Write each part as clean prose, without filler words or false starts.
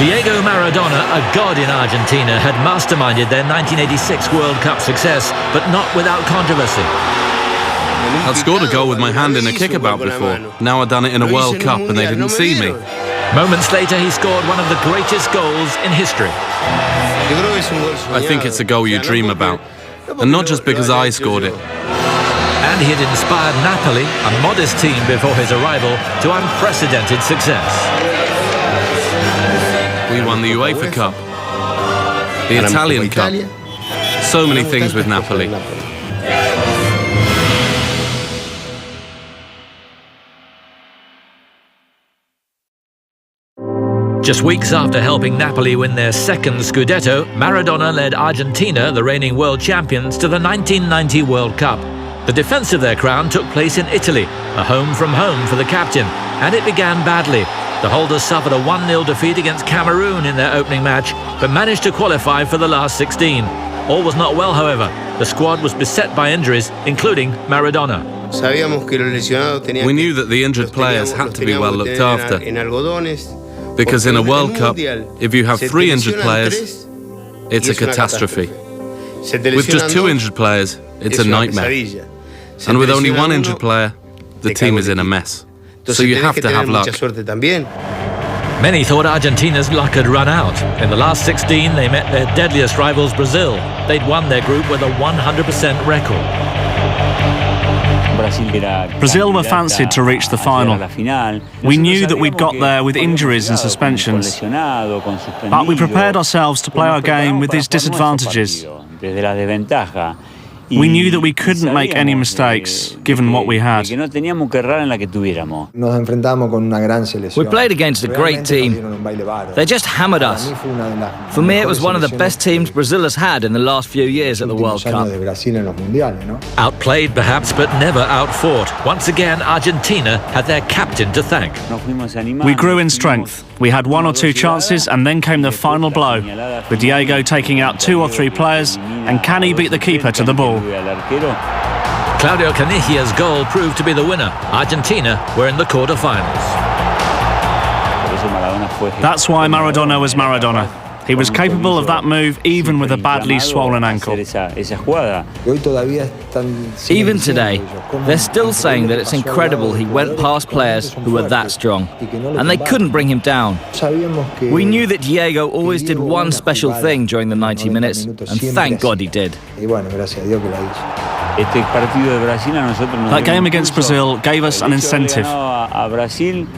Diego Maradona, a god in Argentina, had masterminded their 1986 World Cup success, but not without controversy. I'd scored a goal with my hand in a kickabout before. Now I'd done it in a World Cup and they didn't see me. Moments later, he scored one of the greatest goals in history. I think it's a goal you dream about, and not just because I scored it. And he had inspired Napoli, a modest team before his arrival, to unprecedented success. We won the UEFA Cup, the Italian Cup, so many things with Napoli. Just weeks after helping Napoli win their second Scudetto, Maradona led Argentina, the reigning world champions, to the 1990 World Cup. The defence of their crown took place in Italy, a home from home for the captain, and it began badly. The holders suffered a 1-0 defeat against Cameroon in their opening match, but managed to qualify for the last 16. All was not well, however. The squad was beset by injuries, including Maradona. We knew that the injured players had to be well looked after, because in a World Cup, if you have 3 injured players, it's a catastrophe. With just 2 injured players, it's a nightmare. And with only 1 injured player, the team is in a mess. So you have to have luck. Many thought Argentina's luck had run out. In the last 16, they met their deadliest rivals, Brazil. They'd won their group with a 100% record. Brazil were fancied to reach the final. We knew that we'd got there with injuries and suspensions, but we prepared ourselves to play our game with these disadvantages. We knew that we couldn't make any mistakes, given what we had. We played against a great team. They just hammered us. For me, it was one of the best teams Brazil has had in the last few years at the World Cup. Outplayed perhaps, but never outfought. Once again, Argentina had their captain to thank. We grew in strength. We had 1 or 2 chances, and then came the final blow, with Diego taking out 2 or 3 players, and Cani beat the keeper to the ball. Claudio Canigia's goal proved to be the winner. Argentina were in the quarter-finals. That's why Maradona was Maradona. He was capable of that move even with a badly swollen ankle. Even today, they're still saying that it's incredible he went past players who were that strong, and they couldn't bring him down. We knew that Diego always did one special thing during the 90 minutes, and thank God he did. That game against Brazil gave us an incentive.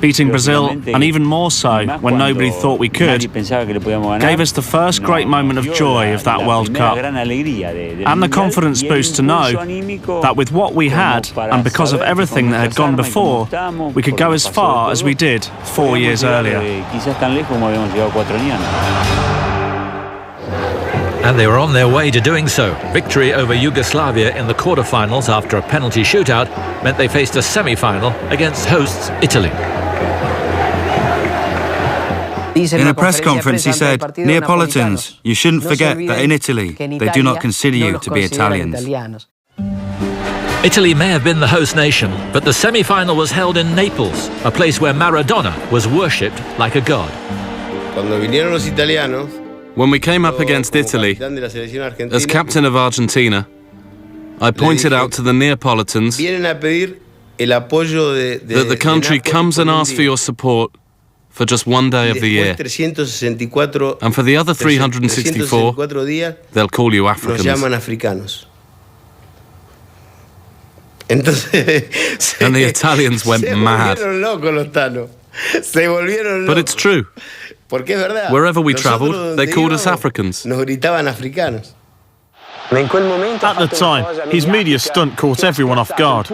Beating Brazil, and even more so when nobody thought we could, gave us the first great moment of joy of that World Cup, and the confidence boost to know that with what we had, and because of everything that had gone before, we could go as far as we did 4 years earlier. And they were on their way to doing so. Victory over Yugoslavia in the quarter-finals after a penalty shootout meant they faced a semi-final against hosts Italy. In a press conference he said, "Neapolitans, you shouldn't forget that in Italy they do not consider you to be Italians." Italy may have been the host nation, but the semi-final was held in Naples, a place where Maradona was worshipped like a god. When we came up against Italy, as captain of Argentina, I pointed out to the Neapolitans that the country comes and asks for your support for just 1 day of the year. And for the other 364, they'll call you Africans. And the Italians went mad. But it's true. Wherever we travelled, they called us Africans. At the time, his media stunt caught everyone off guard.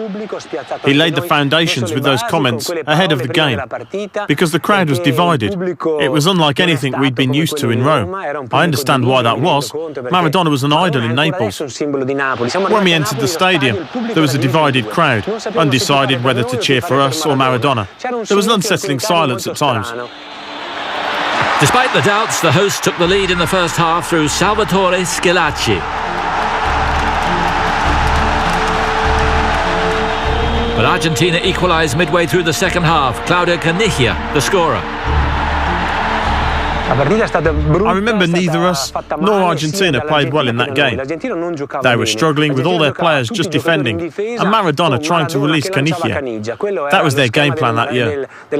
He laid the foundations with those comments ahead of the game, because the crowd was divided. It was unlike anything we'd been used to in Rome. I understand why that was. Maradona was an idol in Naples. When we entered the stadium, there was a divided crowd, undecided whether to cheer for us or Maradona. There was an unsettling silence at times. Despite the doubts, the hosts took the lead in the first half through Salvatore Schillaci. But Argentina equalised midway through the second half. Claudio Canigia, the scorer. I remember neither us nor Argentina played well in that game. They were struggling with all their players just defending, and Maradona trying to release Canigia. That was their game plan that year. The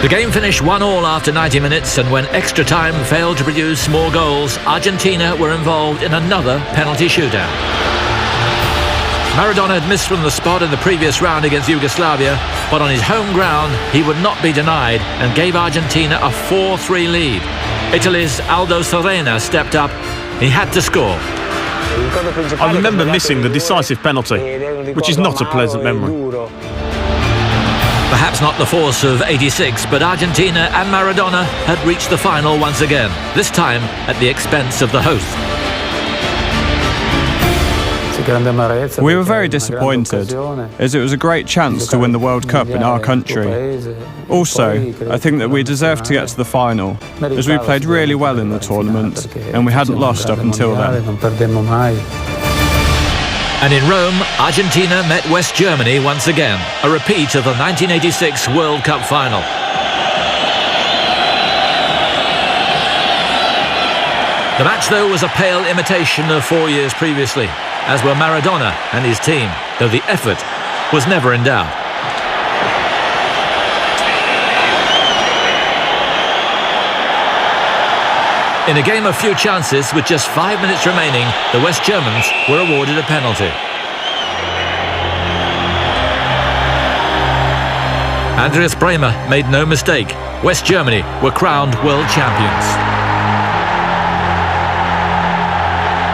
game finished 1-1 after 90 minutes, and when extra time failed to produce more goals, Argentina were involved in another penalty shootout. Maradona had missed from the spot in the previous round against Yugoslavia, but on his home ground he would not be denied and gave Argentina a 4-3 lead. Italy's Aldo Serena stepped up. He had to score. I remember missing the decisive penalty, which is not a pleasant memory. Perhaps not the force of '86, but Argentina and Maradona had reached the final once again, this time at the expense of the host. We were very disappointed, as it was a great chance to win the World Cup in our country. Also, I think that we deserved to get to the final, as we played really well in the tournament, and we hadn't lost up until then. And in Rome, Argentina met West Germany once again, a repeat of the 1986 World Cup final. The match, though, was a pale imitation of 4 years previously, as were Maradona and his team, though the effort was never in doubt. In a game of few chances, with just 5 minutes remaining, the West Germans were awarded a penalty. Andreas Bremer made no mistake. West Germany were crowned world champions.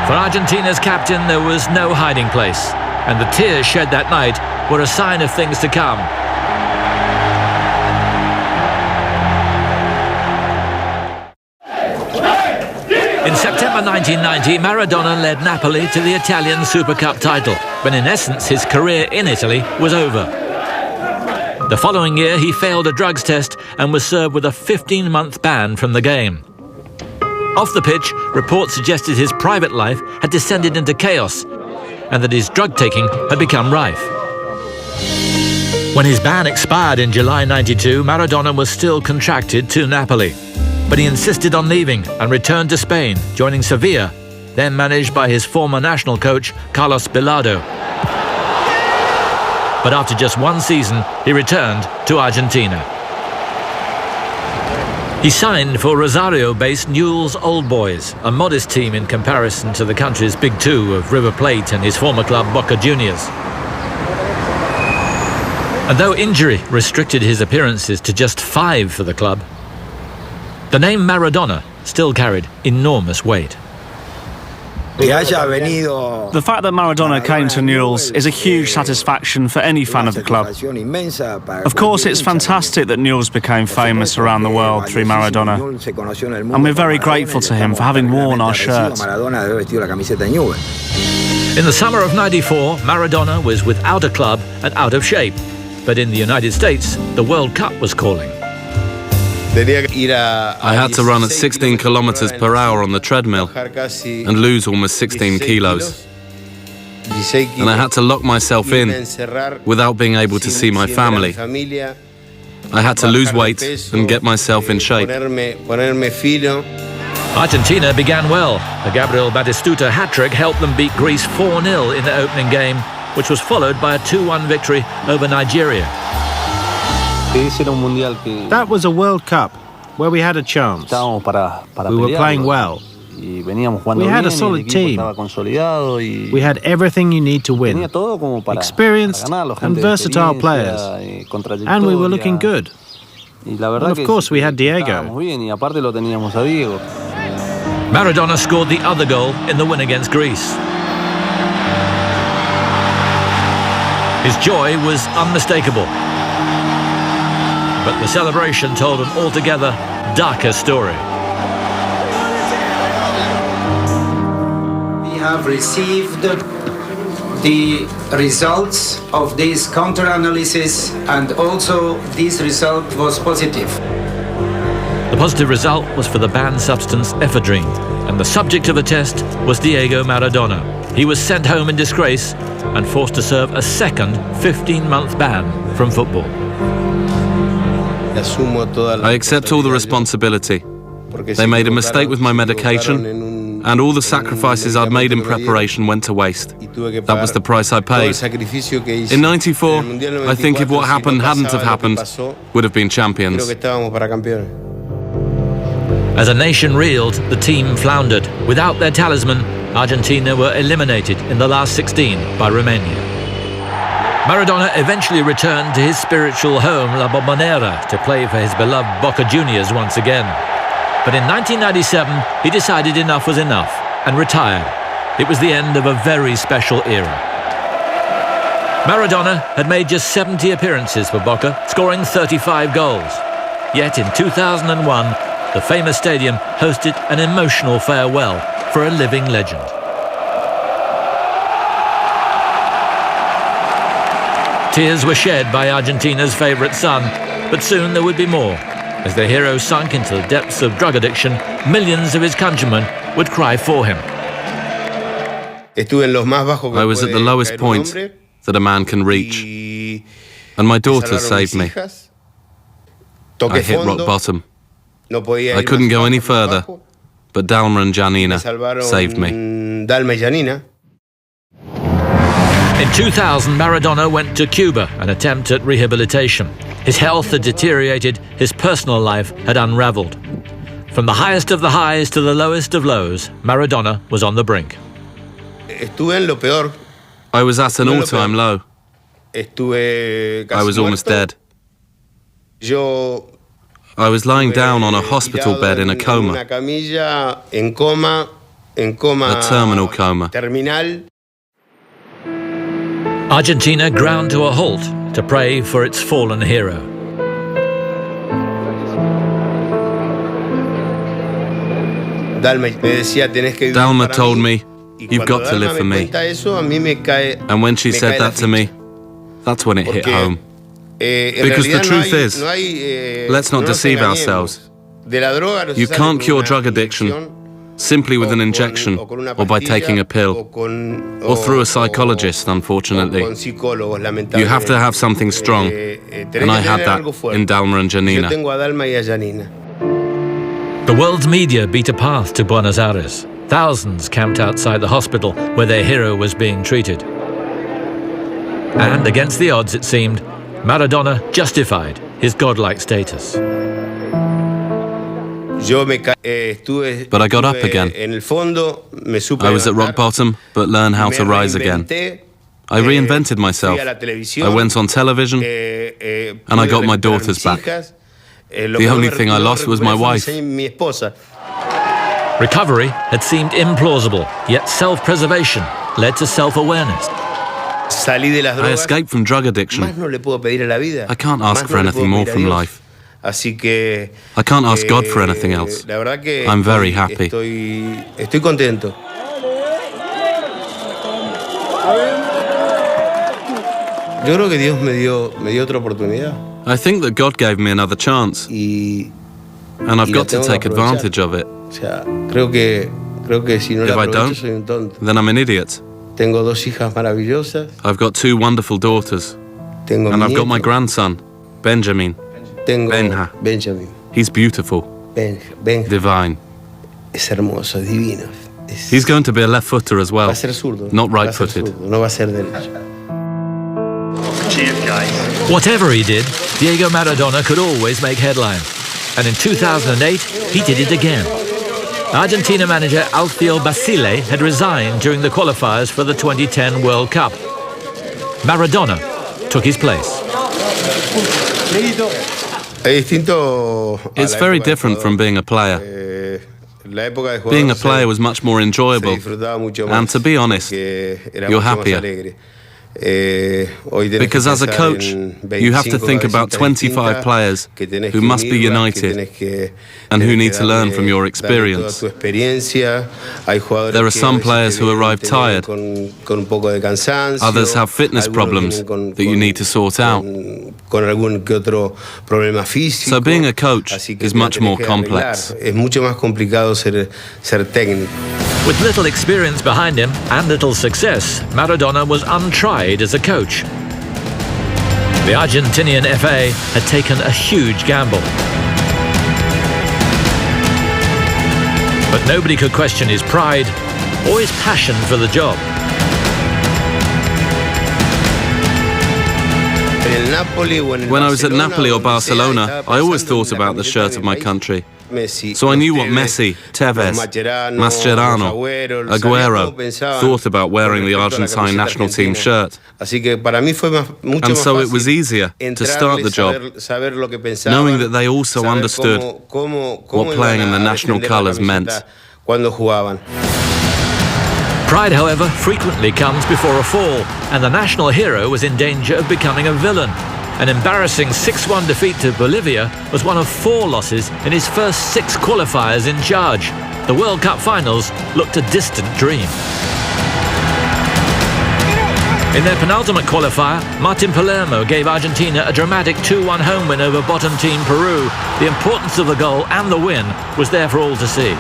For Argentina's captain, there was no hiding place, and the tears shed that night were a sign of things to come. In September 1990, Maradona led Napoli to the Italian Super Cup title, when in essence his career in Italy was over. The following year, he failed a drugs test and was served with a 15-month ban from the game. Off the pitch, reports suggested his private life had descended into chaos and that his drug-taking had become rife. When his ban expired in July '92, Maradona was still contracted to Napoli. But he insisted on leaving and returned to Spain, joining Sevilla, then managed by his former national coach, Carlos Bilardo. But after just one season, he returned to Argentina. He signed for Rosario-based Newell's Old Boys, a modest team in comparison to the country's Big Two of River Plate and his former club Boca Juniors. And though injury restricted his appearances to just 5 for the club, the name Maradona still carried enormous weight. The fact that Maradona came to Newell's is a huge satisfaction for any fan of the club. Of course, it's fantastic that Newell's became famous around the world through Maradona, and we're very grateful to him for having worn our shirts. In the summer of '94, Maradona was without a club and out of shape. But in the United States, the World Cup was calling. I had to run at 16 kilometers per hour on the treadmill and lose almost 16 kilos. And I had to lock myself in without being able to see my family. I had to lose weight and get myself in shape. Argentina began well. A Gabriel Batistuta hat-trick helped them beat Greece 4-0 in the opening game, which was followed by a 2-1 victory over Nigeria. That was a World Cup where we had a chance. We were playing well. We had a solid team. We had everything you need to win. Experienced and versatile players. And we were looking good. And of course we had Diego. Maradona scored the other goal in the win against Greece. His joy was unmistakable. But the celebration told an altogether darker story. We have received the results of this counter-analysis, and also this result was positive. The positive result was for the banned substance ephedrine, and the subject of the test was Diego Maradona. He was sent home in disgrace and forced to serve a second 15-month ban from football. I accept all the responsibility. They made a mistake with my medication, and all the sacrifices I'd made in preparation went to waste. That was the price I paid. In '94, I think if what happened hadn't have happened, would have been champions. As a nation reeled, the team floundered. Without their talisman, Argentina were eliminated in the last 16 by Romania. Maradona eventually returned to his spiritual home, La Bombonera, to play for his beloved Boca Juniors once again. But in 1997, he decided enough was enough and retired. It was the end of a very special era. Maradona had made just 70 appearances for Boca, scoring 35 goals. Yet in 2001, the famous stadium hosted an emotional farewell for a living legend. Tears were shed by Argentina's favourite son, but soon there would be more. As the hero sunk into the depths of drug addiction, millions of his countrymen would cry for him. I was at the lowest point that a man can reach, and my daughter saved me. I hit rock bottom. I couldn't go any further, but Dalma and Janina saved me. In 2000, Maradona went to Cuba, an attempt at rehabilitation. His health had deteriorated, his personal life had unraveled. From the highest of the highs to the lowest of lows, Maradona was on the brink. I was at an all-time low. I was almost dead. I was lying down on a hospital bed in a coma. A terminal coma. Argentina ground to a halt to pray for its fallen hero. Dalma told me, "You've got to live for me." And when she said that to me, that's when it hit home. Because the truth is, let's not deceive ourselves. You can't cure drug addiction simply with an injection or by taking a pill or through a psychologist, unfortunately. You have to have something strong, and I had that in Dalma and Janina. The world's media beat a path to Buenos Aires. Thousands camped outside the hospital where their hero was being treated. And against the odds, it seemed, Maradona justified his godlike status. But I got up again. I was at rock bottom, but learned how to rise again. I reinvented myself. I went on television, and I got my daughters back. The only thing I lost was my wife. Recovery had seemed implausible, yet self-preservation led to self-awareness. I escaped from drug addiction. I can't ask for anything more from life. I can't ask God for anything else. I'm very happy. I think that God gave me another chance, and I've got to take advantage of it. If I don't, then I'm an idiot. I've got two wonderful daughters, and I've got my grandson, Benjamin. Benja. He's beautiful. Divine. He's going to be a left-footer as well, not right-footed. Whatever he did, Diego Maradona could always make headlines. And in 2008, he did it again. Argentina manager Alfio Basile had resigned during the qualifiers for the 2010 World Cup. Maradona took his place. It's very different from being a player. Being a player was much more enjoyable, and to be honest, you're happier. Because as a coach, you have to think about 25 players who must be united and who need to learn from your experience. There are some players who arrive tired. Others have fitness problems that you need to sort out. So being a coach is much more complex. With little experience behind him and little success, Maradona was untried as a coach. The Argentinian FA had taken a huge gamble. But nobody could question his pride or his passion for the job. When I was at Napoli or Barcelona, I always thought about the shirt of my country. So I knew what Messi, Tevez, Mascherano, Aguero thought about wearing the Argentine national team shirt. And so it was easier to start the job, knowing that they also understood what playing in the national colours meant. Pride, however, frequently comes before a fall, and the national hero was in danger of becoming a villain. An embarrassing 6-1 defeat to Bolivia was one of 4 losses in his first 6 qualifiers in charge. The World Cup finals looked a distant dream. In their penultimate qualifier, Martin Palermo gave Argentina a dramatic 2-1 home win over bottom team Peru. The importance of the goal and the win was there for all to see.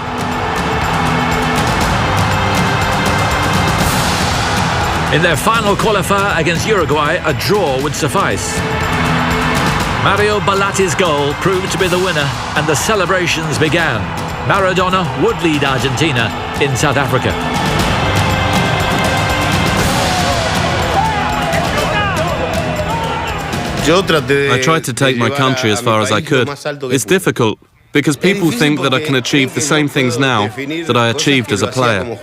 In their final qualifier against Uruguay, a draw would suffice. Mario Ballatti's goal proved to be the winner, and the celebrations began. Maradona would lead Argentina in South Africa. I tried to take my country as far as I could. It's difficult, because people think that I can achieve the same things now that I achieved as a player.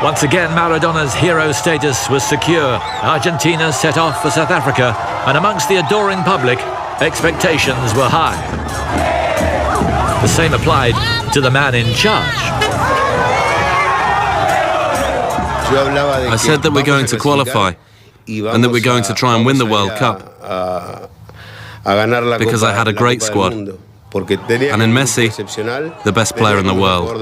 Once again, Maradona's hero status was secure. Argentina set off for South Africa, and amongst the adoring public, expectations were high. The same applied to the man in charge. I said that we're going to qualify, and that we're going to try and win the World Cup, because I had a great squad, and in Messi, the best player in the world.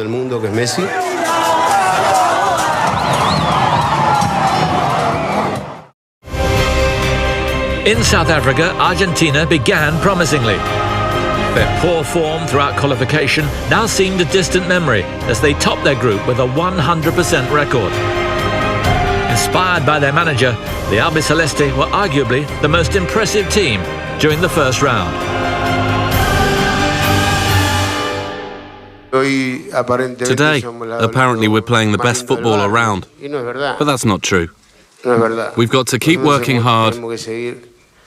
In South Africa, Argentina began promisingly. Their poor form throughout qualification now seemed a distant memory as they topped their group with a 100% record. Inspired by their manager, the Albiceleste were arguably the most impressive team during the first round. Today, apparently we're playing the best football around, but that's not true. We've got to keep working hard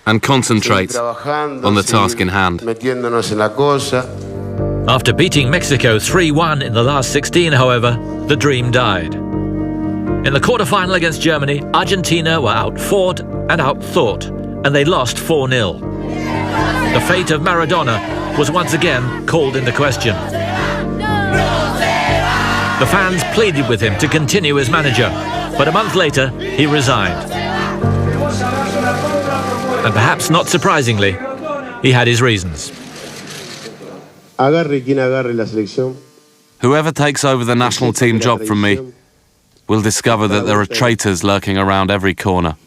and concentrate on the task in hand. After beating Mexico 3-1 in the last 16, however, the dream died. In the quarter-final against Germany, Argentina were out-fought and out-thought, and they lost 4-0. The fate of Maradona was once again called into question. The fans pleaded with him to continue as manager, but a month later, he resigned. And perhaps not surprisingly, he had his reasons. Whoever takes over the national team job from me will discover that there are traitors lurking around every corner.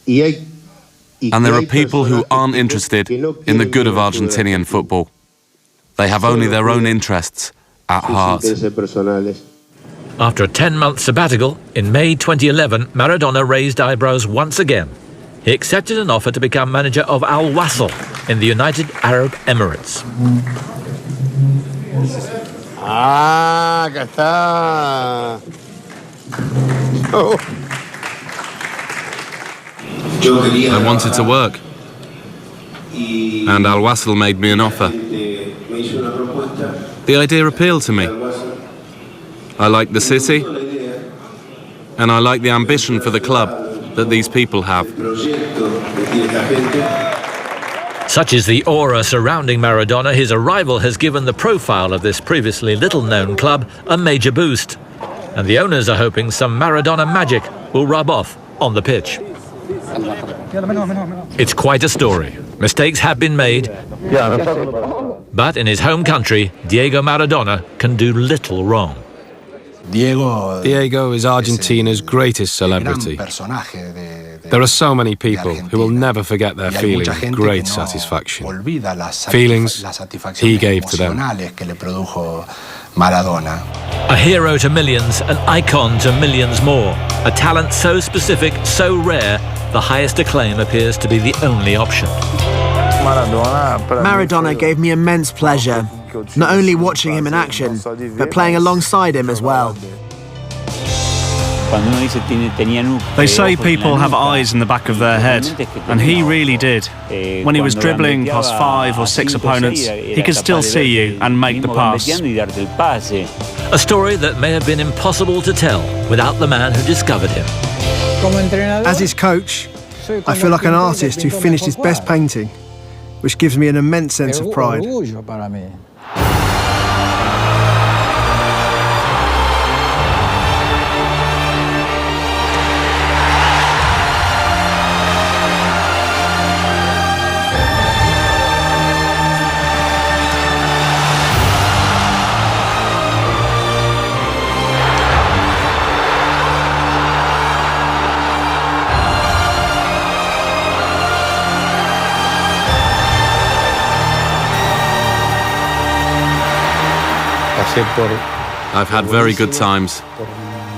And there are people who aren't interested in the good of Argentinian football. They have only their own interests at heart. After a 10-month sabbatical, in May 2011, Maradona raised eyebrows once again. He accepted an offer to become manager of Al Wasl in the United Arab Emirates. Acá está. I wanted to work, and Al Wasl made me an offer. The idea appealed to me. I like the city, and I like the ambition for the club that these people have. Such is the aura surrounding Maradona, his arrival has given the profile of this previously little-known club a major boost. And the owners are hoping some Maradona magic will rub off on the pitch. It's quite a story. Mistakes have been made, but in his home country, Diego Maradona can do little wrong. Diego is Argentina's greatest celebrity. There are so many people who will never forget their feeling of great satisfaction. Feelings he gave to them. Maradona. A hero to millions, an icon to millions more. A talent so specific, so rare, the highest acclaim appears to be the only option. Maradona gave me immense pleasure, not only watching him in action, but playing alongside him as well. They say people have eyes in the back of their head, and he really did. When he was dribbling past 5 or 6 opponents, he could still see you and make the pass. A story that may have been impossible to tell without the man who discovered him. As his coach, I feel like an artist who finished his best painting, which gives me an immense sense of pride. I've had very good times,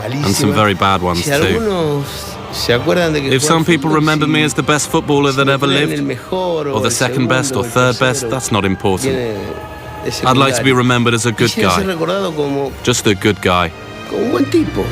and some very bad ones too. If some people remember me as the best footballer that ever lived, or the second best or third best, that's not important. I'd like to be remembered as a good guy. Just a good guy. Un buen tipo.